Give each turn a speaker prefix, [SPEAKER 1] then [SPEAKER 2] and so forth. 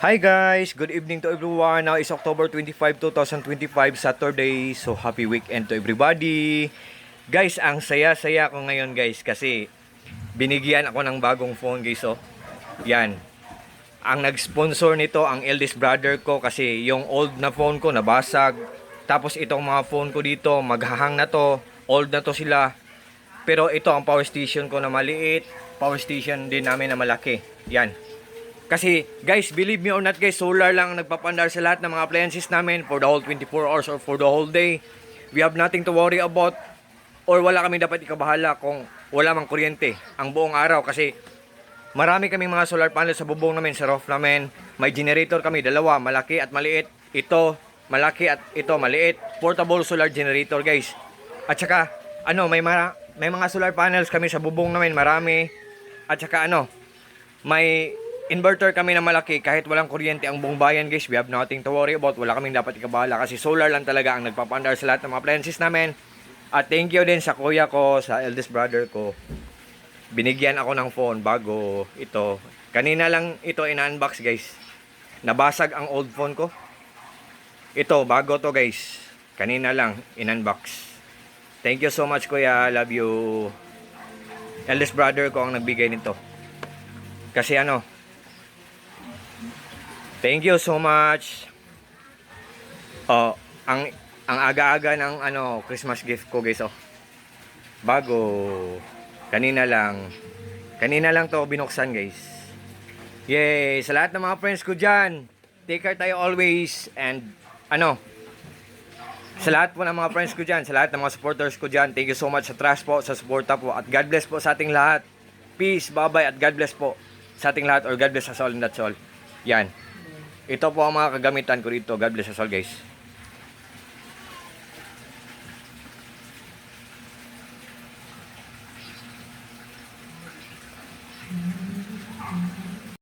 [SPEAKER 1] Hi guys! Good evening to everyone. Now is October 25, 2025, Saturday. So happy weekend to everybody. Guys, ang saya-saya ko ngayon guys kasi binigyan ako ng bagong phone guys. Oh. Yan. Ang nag-sponsor nito ang eldest brother ko kasi yung old na phone ko nabasag. Tapos itong mga phone ko dito maghahang na to. Old na to sila. Pero ito ang power station ko na maliit. Power station din namin na malaki. Yan. Kasi guys, believe me or not guys, solar lang ang nagpapandar sa lahat ng mga appliances namin for the whole 24 hours or for the whole day. We have nothing to worry about or wala kami dapat ikabahala kung wala mang kuryente ang buong araw kasi marami kaming mga solar panels sa bubong namin, sa roof namin. May generator kami, dalawa, malaki at maliit. Ito, malaki at ito, maliit. Portable solar generator guys. At saka, may mga solar panels kami sa bubong namin, marami. At saka may inverter kami na malaki kahit walang kuryente ang buong bayan guys. We have nothing to worry about. Wala kaming dapat ikabahala kasi solar lang talaga ang nagpapandar sa lahat ng mga appliances namin. At thank you din sa kuya ko, sa eldest brother ko. Binigyan ako ng phone bago ito. Kanina lang ito in-unbox guys. Nabasag ang old phone ko. Ito, bago to guys. Kanina lang in-unbox. Thank you so much kuya. Love you. Eldest brother ko ang nagbigay nito. Kasi thank you so much. Oh, ang aga-aga ng Christmas gift ko, guys, oh. Bago. Kanina lang to binuksan, guys. Yay! Sa lahat ng mga friends ko diyan, take care tayo always and sa lahat po ng mga friends ko diyan, sa lahat ng mga supporters ko diyan, thank you so much sa trust po, sa suporta po at God bless po sa ating lahat. Peace, bye-bye at God bless po sa ating lahat or God bless us all and that's all. Yan. Ito po ang mga kagamitan ko dito. God bless us all guys.